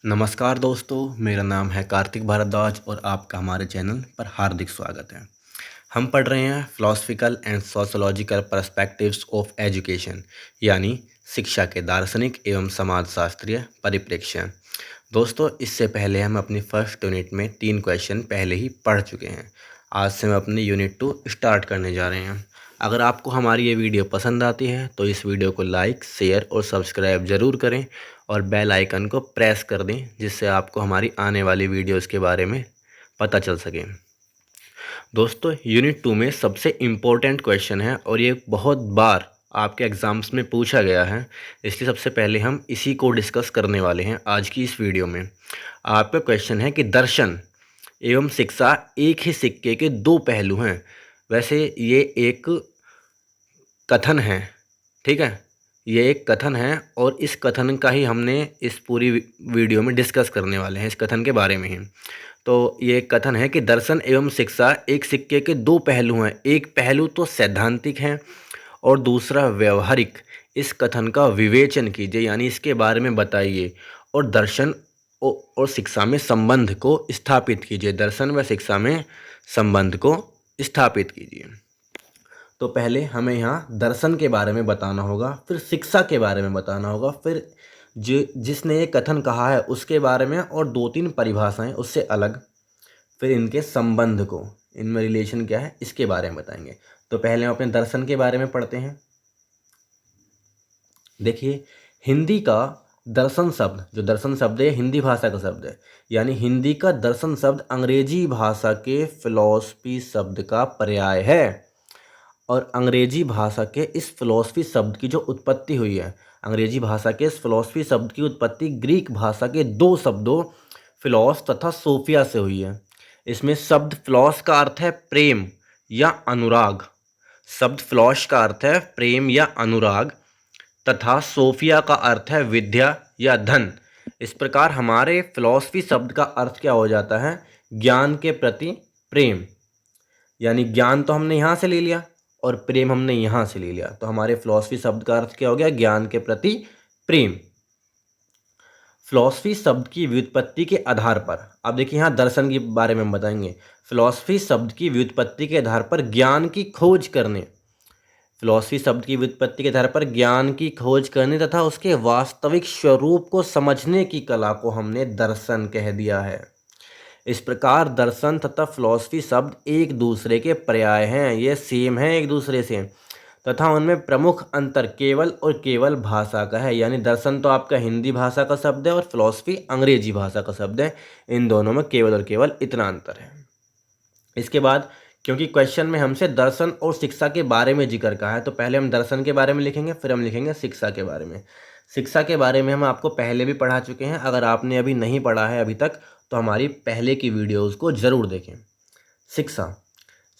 नमस्कार दोस्तों, मेरा नाम है कार्तिक भारद्वाज और आपका हमारे चैनल पर हार्दिक स्वागत है। हम पढ़ रहे हैं philosophical and sociological perspectives of education, यानी शिक्षा के दार्शनिक एवं समाजशास्त्रीय परिप्रेक्ष्य। दोस्तों, इससे पहले हम अपनी फर्स्ट यूनिट में 3 क्वेश्चन पहले ही पढ़ चुके हैं। आज से हम अपनी यूनिट 2 स्टार्ट करने जा रहे हैं। अगर आपको हमारी ये वीडियो पसंद आती है तो इस वीडियो को लाइक, शेयर और सब्सक्राइब ज़रूर करें और बेल आइकन को प्रेस कर दें, जिससे आपको हमारी आने वाली वीडियोस के बारे में पता चल सके। दोस्तों, यूनिट 2 में सबसे इम्पोर्टेंट क्वेश्चन है और ये बहुत बार आपके एग्ज़ाम्स में पूछा गया है, इसलिए सबसे पहले हम इसी को डिस्कस करने वाले हैं आज की इस वीडियो में। आपका क्वेश्चन है कि दर्शन एवं शिक्षा एक ही सिक्के के 2 पहलू हैं। वैसे ये एक कथन है, ठीक है। ये एक कथन है और इस कथन का ही हमने इस पूरी वीडियो में डिस्कस करने वाले हैं, इस कथन के बारे में ही। तो ये एक कथन है कि दर्शन एवं शिक्षा एक सिक्के के 2 पहलू हैं। एक पहलू तो सैद्धांतिक है और दूसरा व्यवहारिक। इस कथन का विवेचन कीजिए, यानी इसके बारे में बताइए और दर्शन और शिक्षा में संबंध को स्थापित कीजिए। दर्शन व शिक्षा में संबंध को स्थापित कीजिए। तो पहले हमें यहाँ दर्शन के बारे में बताना होगा, फिर शिक्षा के बारे में बताना होगा, फिर जिसने ये कथन कहा है उसके बारे में और 2-3 परिभाषाएं उससे अलग, फिर इनके संबंध को, इनमें रिलेशन क्या है इसके बारे में बताएंगे। तो पहले हम अपने दर्शन के बारे में पढ़ते हैं। देखिए, हिंदी का दर्शन शब्द, जो दर्शन शब्द है हिंदी भाषा का शब्द है, यानी हिंदी का दर्शन शब्द अंग्रेजी भाषा के फिलॉसफी शब्द का पर्याय है। और अंग्रेजी भाषा के इस फिलॉसफी शब्द की जो उत्पत्ति हुई है, अंग्रेजी भाषा के इस फिलॉसफी शब्द की उत्पत्ति ग्रीक भाषा के 2 शब्दों फिलॉस तथा सोफिया से हुई है। इसमें शब्द फिलॉस का अर्थ है प्रेम या अनुराग। शब्द फिलॉस का अर्थ है प्रेम या अनुराग तथा सोफिया का अर्थ है विद्या या धन। इस प्रकार हमारे फिलॉसफी शब्द का अर्थ क्या हो जाता है? ज्ञान के प्रति प्रेम, यानी ज्ञान तो हमने यहाँ से ले लिया और प्रेम हमने यहाँ से ले लिया, तो हमारे फिलॉसफी शब्द का अर्थ क्या हो गया? ज्ञान के प्रति प्रेम। फिलॉसफी शब्द की व्युत्पत्ति के आधार पर, अब देखिए यहाँ दर्शन के बारे में हम बताएंगे। फिलॉसफी शब्द की व्युत्पत्ति के आधार पर ज्ञान की खोज करने, फिलॉसफी शब्द की व्युत्पत्ति के आधार पर ज्ञान की खोज करने तथा उसके वास्तविक स्वरूप को समझने की कला को हमने दर्शन कह दिया है। इस प्रकार दर्शन तथा फिलॉसफी शब्द एक दूसरे के पर्याय हैं, ये सेम हैं एक दूसरे से, तथा उनमें प्रमुख अंतर केवल और केवल भाषा का है। यानी दर्शन तो आपका हिंदी भाषा का शब्द है और फिलॉसफी अंग्रेजी भाषा का शब्द है, इन दोनों में केवल और केवल इतना अंतर है। इसके बाद, क्योंकि क्वेश्चन में हमसे दर्शन और शिक्षा के बारे में जिक्र कहा है, तो पहले हम दर्शन के बारे में लिखेंगे, फिर हम लिखेंगे शिक्षा के बारे में। शिक्षा के बारे में हम आपको पहले भी पढ़ा चुके हैं। अगर आपने अभी नहीं पढ़ा है अभी तक, तो हमारी पहले की वीडियोज़ को ज़रूर देखें। शिक्षा,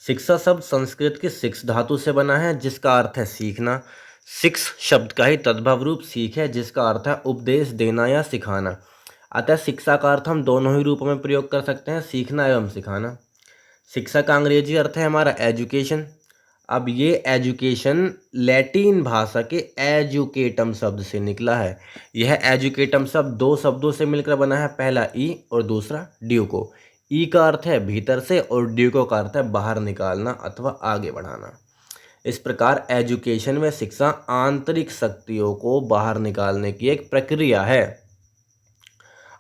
शिक्षा शब्द संस्कृत के शिक्ष धातु से बना है, जिसका अर्थ है सीखना। शिक्ष शब्द का ही तद्भव रूप सीख है, जिसका अर्थ है उपदेश देना या सिखाना। अतः शिक्षा का अर्थ हम दोनों ही रूपों में प्रयोग कर सकते हैं, सीखना एवं सिखाना। शिक्षा का अंग्रेजी अर्थ है हमारा एजुकेशन। अब ये एजुकेशन लैटिन भाषा के एजुकेटम शब्द से निकला है। यह एजुकेटम शब्द 2 शब्दों से मिलकर बना है, पहला ई और दूसरा ड्यूको। ई का अर्थ है भीतर से और ड्यूको का अर्थ है बाहर निकालना अथवा आगे बढ़ाना। इस प्रकार एजुकेशन व शिक्षा आंतरिक शक्तियों को बाहर निकालने की एक प्रक्रिया है।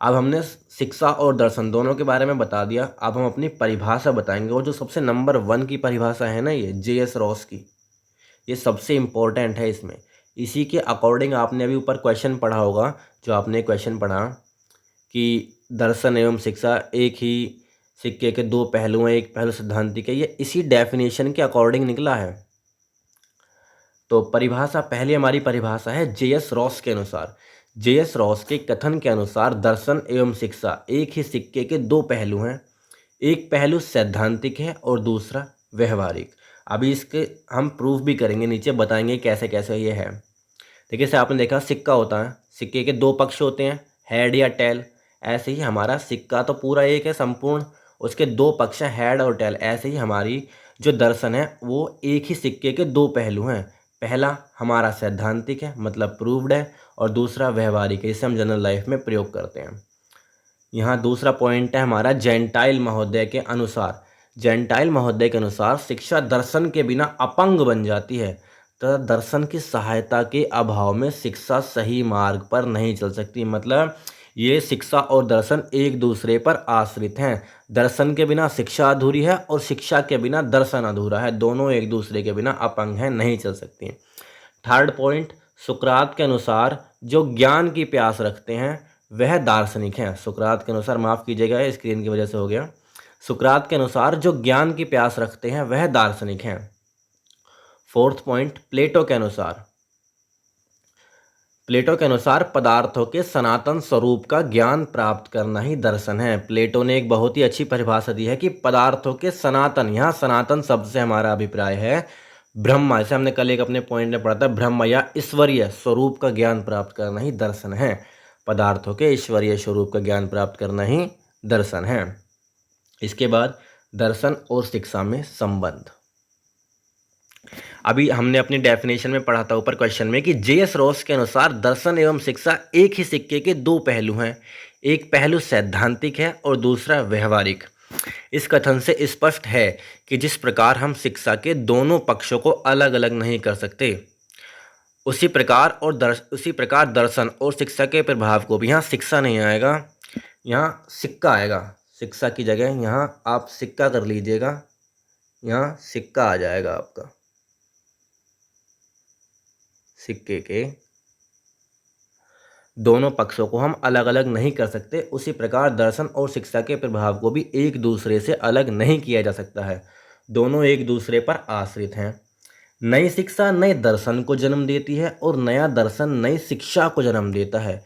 अब हमने शिक्षा और दर्शन दोनों के बारे में बता दिया। अब हम अपनी परिभाषा बताएंगे, और जो सबसे नंबर 1 की परिभाषा है ना, ये J.S. रॉस की, ये सबसे इम्पोर्टेंट है। इसमें इसी के अकॉर्डिंग आपने अभी ऊपर क्वेश्चन पढ़ा होगा, जो आपने क्वेश्चन पढ़ा कि दर्शन एवं शिक्षा एक ही सिक्के के 2 पहलू हैं, एक पहलू सिद्धांतिक है, ये इसी डेफिनेशन के अकॉर्डिंग निकला है। तो परिभाषा, पहले हमारी परिभाषा है J.S. रॉस के अनुसार। J.S. रॉस के कथन के अनुसार दर्शन एवं शिक्षा एक ही सिक्के के 2 पहलू हैं, एक पहलू सैद्धांतिक है और दूसरा व्यवहारिक। अभी इसके हम प्रूफ भी करेंगे, नीचे बताएंगे कैसे कैसे ये है। देखिए, जैसे आपने देखा सिक्का होता है, सिक्के के 2 पक्ष होते हैं, हेड या टेल। ऐसे ही हमारा सिक्का तो पूरा एक है संपूर्ण, उसके 2 पक्ष हैं, हेड और टेल। ऐसे ही हमारी जो दर्शन है वो एक ही सिक्के के 2 पहलू हैं। पहला हमारा सैद्धांतिक है, मतलब प्रूव्ड है, और दूसरा व्यवहारिक है, इसे हम जनरल लाइफ में प्रयोग करते हैं। यहाँ दूसरा पॉइंट है हमारा जेंटाइल महोदय के अनुसार। जेंटाइल महोदय के अनुसार शिक्षा दर्शन के बिना अपंग बन जाती है तथा दर्शन की सहायता के अभाव में शिक्षा सही मार्ग पर नहीं चल सकती। मतलब ये शिक्षा और दर्शन एक दूसरे पर आश्रित हैं। दर्शन के बिना शिक्षा अधूरी है और शिक्षा के बिना दर्शन अधूरा है। दोनों एक दूसरे के बिना अपंग हैं, नहीं चल सकती। थर्ड पॉइंट, सुकरात के अनुसार जो ज्ञान की प्यास रखते हैं वह दार्शनिक हैं। सुकरात के अनुसार, माफ़ कीजिएगा स्क्रीन की वजह से हो गया। सुकरात के अनुसार जो ज्ञान की प्यास रखते हैं वह दार्शनिक हैं। फोर्थ पॉइंट, प्लेटो के अनुसार पदार्थों के सनातन स्वरूप का ज्ञान प्राप्त करना ही दर्शन है। प्लेटो ने एक बहुत ही अच्छी परिभाषा दी है कि पदार्थों के सनातन, यहाँ सनातन शब्द से हमारा अभिप्राय है ब्रह्म। जैसे हमने कल एक अपने पॉइंट में पढ़ा था, ब्रह्म या ईश्वरीय स्वरूप का ज्ञान प्राप्त करना ही दर्शन है। पदार्थों के ईश्वरीय स्वरूप का ज्ञान प्राप्त करना ही दर्शन है। इसके बाद दर्शन और शिक्षा में संबंध। अभी हमने अपनी डेफिनेशन में पढ़ा था ऊपर क्वेश्चन में कि जे.एस. रॉस के अनुसार दर्शन एवं शिक्षा एक ही सिक्के के दो पहलू हैं। एक पहलू सैद्धांतिक है और दूसरा व्यवहारिक। इस कथन से स्पष्ट है कि जिस प्रकार हम शिक्षा के दोनों पक्षों को अलग अलग नहीं कर सकते, उसी प्रकार दर्शन और शिक्षा के प्रभाव को भी, यहाँ शिक्षा नहीं आएगा, यहाँ सिक्का आएगा। शिक्षा की जगह यहाँ आप सिक्का कर लीजिएगा, यहाँ सिक्का आ जाएगा आपका। सिक्के के दोनों पक्षों को हम अलग अलग नहीं कर सकते, उसी प्रकार दर्शन और शिक्षा के प्रभाव को भी एक दूसरे से अलग नहीं किया जा सकता है। दोनों एक दूसरे पर आश्रित हैं। नई शिक्षा नए दर्शन को जन्म देती है और नया दर्शन नई शिक्षा को जन्म देता है।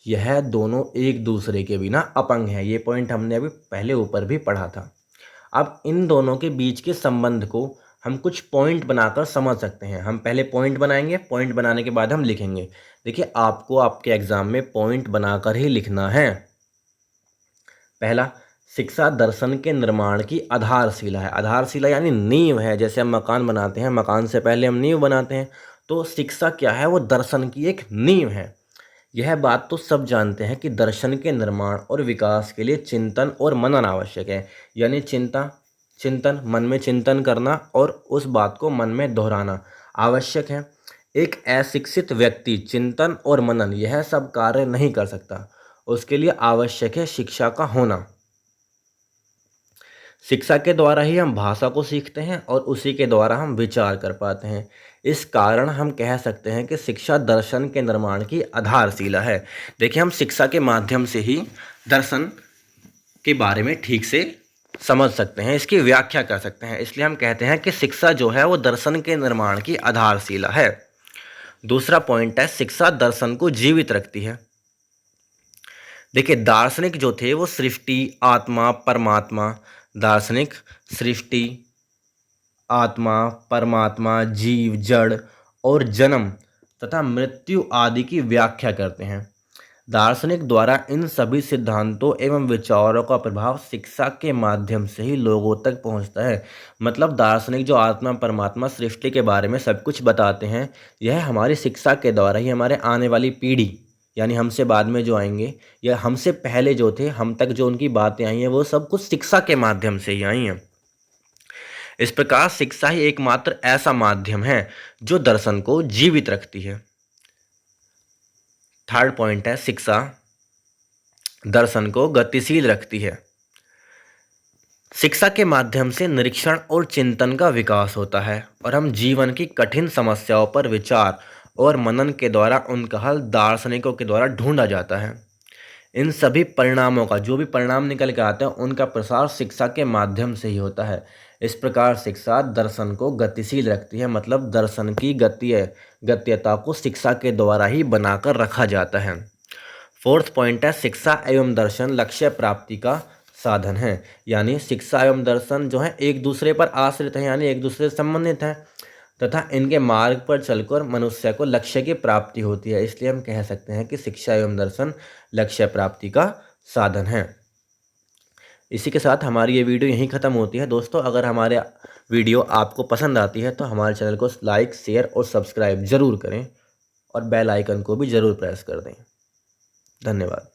यह दोनों एक दूसरे के बिना अपंग है। ये पॉइंट हमने अभी पहले ऊपर भी पढ़ा था। अब इन दोनों के बीच के संबंध को हम कुछ पॉइंट बनाकर समझ सकते हैं। हम पहले पॉइंट बनाएंगे, पॉइंट बनाने के बाद हम लिखेंगे। देखिए, आपको आपके एग्जाम में पॉइंट बनाकर ही लिखना है। पहला, शिक्षा दर्शन के निर्माण की आधारशिला है। आधारशिला यानी नींव है। जैसे हम मकान बनाते हैं, मकान से पहले हम नींव बनाते हैं, तो शिक्षा क्या है, वो दर्शन की एक नींव है। यह बात तो सब जानते हैं कि दर्शन के निर्माण और विकास के लिए चिंतन और मनन आवश्यक है। यानी चिंतन, मन में चिंतन करना और उस बात को मन में दोहराना आवश्यक है। एक अशिक्षित व्यक्ति चिंतन और मनन यह सब कार्य नहीं कर सकता। उसके लिए आवश्यक है शिक्षा का होना। शिक्षा के द्वारा ही हम भाषा को सीखते हैं और उसी के द्वारा हम विचार कर पाते हैं। इस कारण हम कह सकते हैं कि शिक्षा दर्शन के निर्माण की आधारशिला है। देखिए, हम शिक्षा के माध्यम से ही दर्शन के बारे में ठीक से समझ सकते हैं, इसकी व्याख्या कर सकते हैं। इसलिए हम कहते हैं कि शिक्षा जो है वो दर्शन के निर्माण की आधारशिला है। दूसरा पॉइंट है, शिक्षा दर्शन को जीवित रखती है। देखिए, दार्शनिक जो थे वो सृष्टि, आत्मा, परमात्मा, दार्शनिक सृष्टि, आत्मा, परमात्मा, जीव, जड़ और जन्म तथा मृत्यु आदि की व्याख्या करते हैं। दार्शनिक द्वारा इन सभी सिद्धांतों एवं विचारों का प्रभाव शिक्षा के माध्यम से ही लोगों तक पहुंचता है। मतलब दार्शनिक जो आत्मा, परमात्मा, सृष्टि के बारे में सब कुछ बताते हैं, यह हमारी शिक्षा के द्वारा ही हमारे आने वाली पीढ़ी, यानी हमसे बाद में जो आएंगे या हमसे पहले जो थे, हम तक जो उनकी बातें आई हैं, वो सब कुछ शिक्षा के माध्यम से ही आई हैं। इस प्रकार शिक्षा ही एकमात्र ऐसा माध्यम है जो दर्शन को जीवित रखती है। थर्ड पॉइंट है, शिक्षा दर्शन को गतिशील रखती है। शिक्षा के माध्यम से निरीक्षण और चिंतन का विकास होता है और हम जीवन की कठिन समस्याओं पर विचार और मनन के द्वारा उनका हल दार्शनिकों के द्वारा ढूंढा जाता है। इन सभी परिणामों का, जो भी परिणाम निकल के आते हैं, उनका प्रसार शिक्षा के माध्यम से ही होता है। इस प्रकार शिक्षा दर्शन को गतिशील रखती है। मतलब दर्शन की गत्यता को शिक्षा के द्वारा ही बनाकर रखा जाता है। फोर्थ पॉइंट है, शिक्षा एवं दर्शन लक्ष्य प्राप्ति का साधन है। यानी शिक्षा एवं दर्शन जो है एक दूसरे पर आश्रित हैं, यानी एक दूसरे से संबंधित हैं तथा इनके मार्ग पर चलकर मनुष्य को लक्ष्य की प्राप्ति होती है। इसलिए हम कह सकते हैं कि शिक्षा एवं दर्शन लक्ष्य प्राप्ति का साधन है। इसी के साथ हमारी ये वीडियो यहीं ख़त्म होती है। दोस्तों, अगर हमारे वीडियो आपको पसंद आती है तो हमारे चैनल को लाइक, शेयर और सब्सक्राइब ज़रूर करें और बेल आइकन को भी ज़रूर प्रेस कर दें। धन्यवाद।